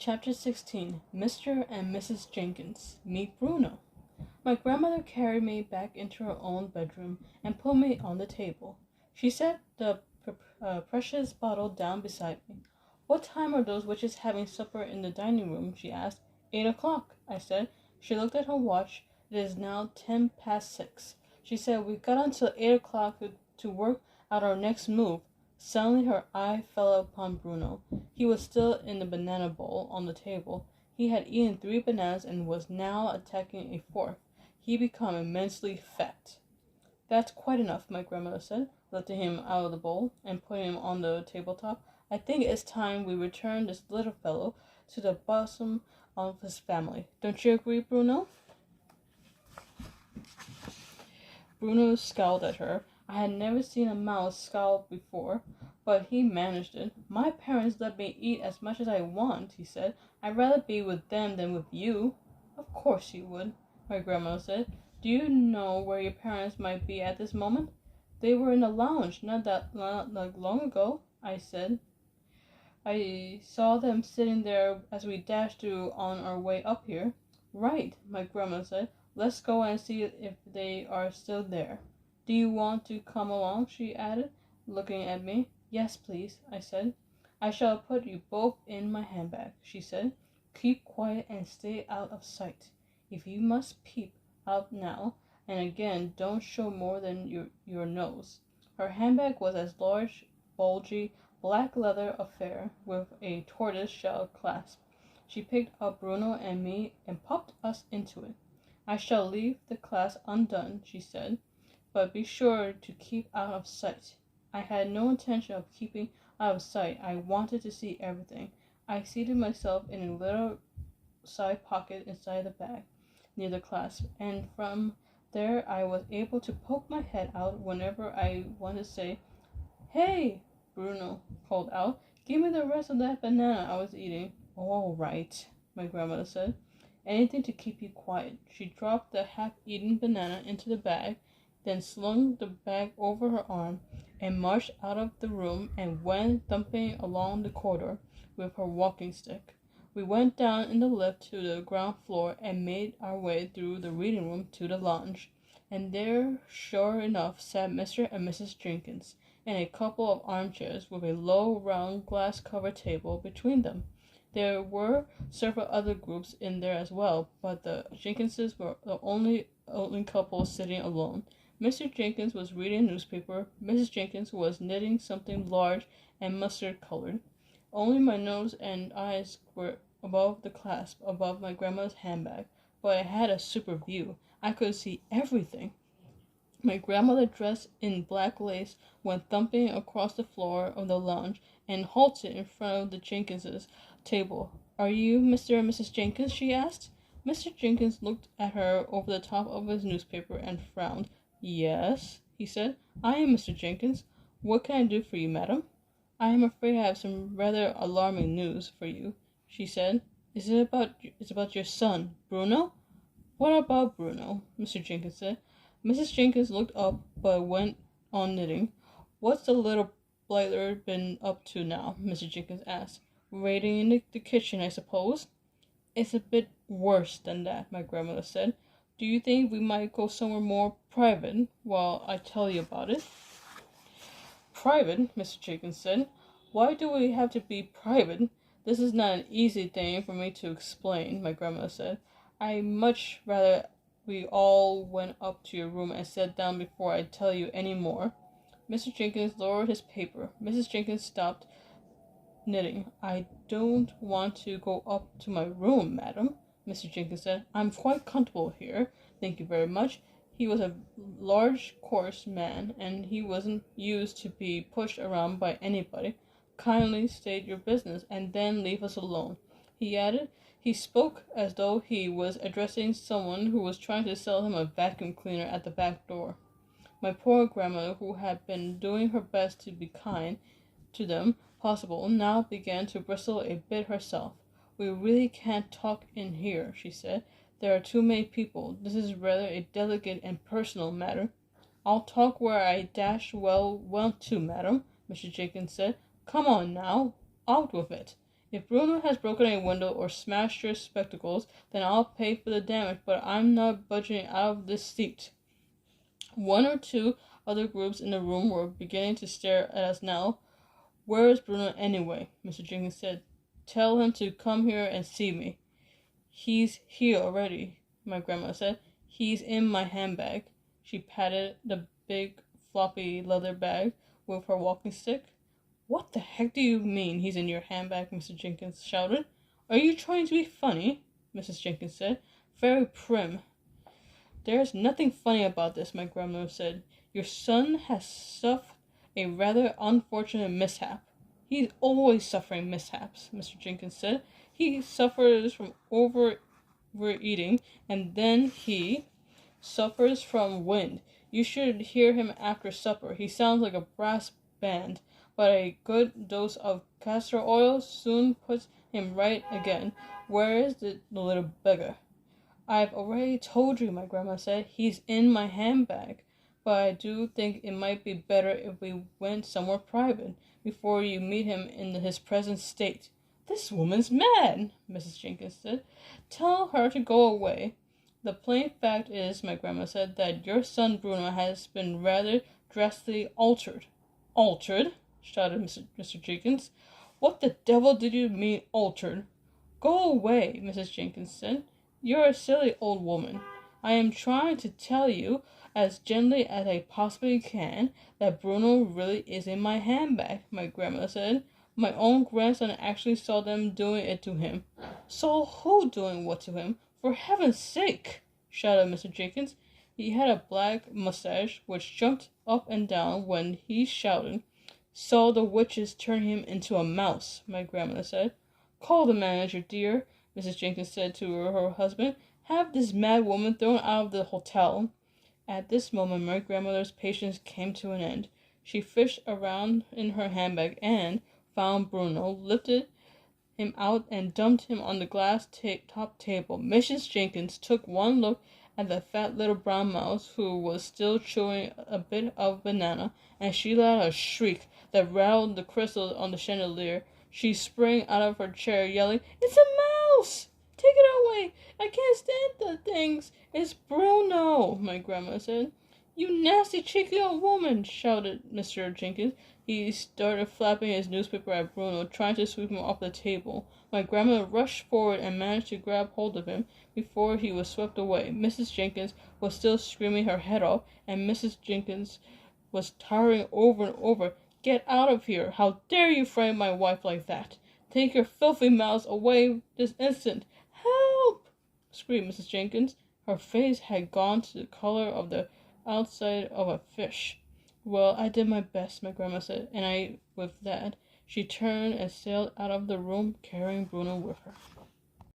Chapter 16. Mr. and Mrs. Jenkins Meet Bruno. My grandmother carried me back into her own bedroom and put me on the table. She set the precious bottle down beside me. "What time are those witches having supper in the dining room?" she asked. "8 o'clock," I said. She looked at her watch. "It is now 6:10. She said we got until 8 o'clock to work out our next move. Suddenly her eye fell upon Bruno. He was still in the banana bowl on the table. He had eaten 3 bananas and was now attacking a fourth. He became immensely fat. "That's quite enough," my grandmother said, lifting him out of the bowl and putting him on the tabletop. "I think it's time we return this little fellow to the bosom of his family. Don't you agree, Bruno?" Bruno scowled at her. I had never seen a mouse scowl before, but he managed it. "My parents let me eat as much as I want," he said. "I'd rather be with them than with you." "Of course you would," my grandmother said. "Do you know where your parents might be at this moment?" "They were in the lounge not long ago," I said. "I saw them sitting there as we dashed through on our way up here." "Right," my grandmother said. "Let's go and see if they are still there. Do you want to come along?" she added, looking at me. "Yes, please," I said. "I shall put you both in my handbag," she said. "Keep quiet and stay out of sight. If you must peep out now and again, don't show more than your nose." Her handbag was a large, bulgy, black leather affair with a tortoise shell clasp. She picked up Bruno and me and popped us into it. "I shall leave the class undone," she said, "but be sure to keep out of sight." I had no intention of keeping out of sight. I wanted to see everything. I seated myself in a little side pocket inside the bag, near the clasp, and from there I was able to poke my head out whenever I wanted to say, "Hey!" Bruno called out, "Give me the rest of that banana I was eating." "Oh, all right," my grandmother said. "Anything to keep you quiet." She dropped the half-eaten banana into the bag, then slung the bag over her arm and marched out of the room and went thumping along the corridor with her walking stick. We went down in the lift to the ground floor and made our way through the reading room to the lounge, and there, sure enough, sat Mr. and Mrs. Jenkins in a couple of armchairs with a low, round, glass-covered table between them. There were several other groups in there as well, but the Jenkinses were the only couple sitting alone. Mr. Jenkins was reading a newspaper. Mrs. Jenkins was knitting something large and mustard-colored. Only my nose and eyes were above the clasp, above my grandmother's handbag, but I had a super view. I could see everything. My grandmother, dressed in black lace, went thumping across the floor of the lounge and halted in front of the Jenkinses' table. "Are you Mr. and Mrs. Jenkins?" she asked. Mr. Jenkins looked at her over the top of his newspaper and frowned. "Yes," he said, "I am Mr. Jenkins. What can I do for you, madam?" "I am afraid I have some rather alarming news for you," she said. It's about your son, Bruno?" "What about Bruno?" Mr. Jenkins said. Mrs. Jenkins looked up, but went on knitting. "What's the little blighter been up to now?" Mr. Jenkins asked. "Raiding in the kitchen, I suppose." "It's a bit worse than that," my grandmother said. "Do you think we might go somewhere more private while I tell you about it?" "Private?" Mr. Jenkins said. "Why do we have to be private? This is not an easy thing for me to explain," my grandmother said. "I'd much rather we all went up to your room and sat down before I tell you any more." Mr. Jenkins lowered his paper. Mrs. Jenkins stopped knitting. "I don't want to go up to my room, madam," Mr. Jenkins said. "I'm quite comfortable here, thank you very much." He was a large, coarse man, and he wasn't used to be pushed around by anybody. "Kindly state your business, and then leave us alone," he added. He spoke as though he was addressing someone who was trying to sell him a vacuum cleaner at the back door. My poor grandmother, who had been doing her best to be kind to them possible, now began to bristle a bit herself. "We really can't talk in here," she said. "There are too many people. This is rather a delicate and personal matter." "I'll talk where I dash well want to, madam," Mr. Jenkins said. "Come on now, out with it. If Bruno has broken a window or smashed your spectacles, then I'll pay for the damage, but I'm not budging out of this seat." One or two other groups in the room were beginning to stare at us now. "Where is Bruno anyway?" Mr. Jenkins said. "Tell him to come here and see me." "He's here already," my grandma said. "He's in my handbag." She patted the big floppy leather bag with her walking stick. "What the heck do you mean he's in your handbag?" Mr. Jenkins shouted. "Are you trying to be funny?" Mrs. Jenkins said. Very prim. "There's nothing funny about this," my grandmother said. "Your son has suffered a rather unfortunate mishap." "He's always suffering mishaps," Mr. Jenkins said. "He suffers from overeating, and then he suffers from wind. You should hear him after supper. He sounds like a brass band, but a good dose of castor oil soon puts him right again. Where is the little beggar?" "I've already told you," my grandma said. "He's in my handbag. But I do think it might be better if we went somewhere private before you meet him in his present state." "This woman's mad," Mrs. Jenkins said. "Tell her to go away. The plain fact is," my grandma said, "that your son Bruno has been rather drastically altered." "Altered?" shouted Mr. Jenkins. "What the devil did you mean, altered?" "Go away," Mrs. Jenkins said. "You're a silly old woman. I am trying to tell you, as gently as I possibly can, that Bruno really is in my handbag," my grandmother said. "My own grandson actually saw them doing it to him." "Saw who doing what to him? For heaven's sake!" shouted Mr. Jenkins. He had a black mustache which jumped up and down when he shouted. "Saw the witches turn him into a mouse," my grandmother said. "Call the manager, dear," Mrs. Jenkins said to her husband. "Have this mad woman thrown out of the hotel." At this moment my grandmother's patience came to an end. She fished around in her handbag and found Bruno, lifted him out and dumped him on the glass top table. Mrs. Jenkins took one look at the fat little brown mouse, who was still chewing a bit of banana, and she let out a shriek that rattled the crystals on the chandelier. She sprang out of her chair, yelling, "It's a mouse! Take it away! I can't stand the things! It's Bruno!" my grandma said. "You nasty, cheeky old woman!" shouted Mr. Jenkins. He started flapping his newspaper at Bruno, trying to sweep him off the table. My grandmother rushed forward and managed to grab hold of him before he was swept away. Mrs. Jenkins was still screaming her head off, and Mrs. Jenkins was tiring over and over, "Get out of here! How dare you frighten my wife like that? Take your filthy mouths away this instant! Help!" screamed Mrs. Jenkins. Her face had gone to the color of the outside of a fish. "Well, I did my best," my grandma said, and with that, she turned and sailed out of the room, carrying Bruno with her.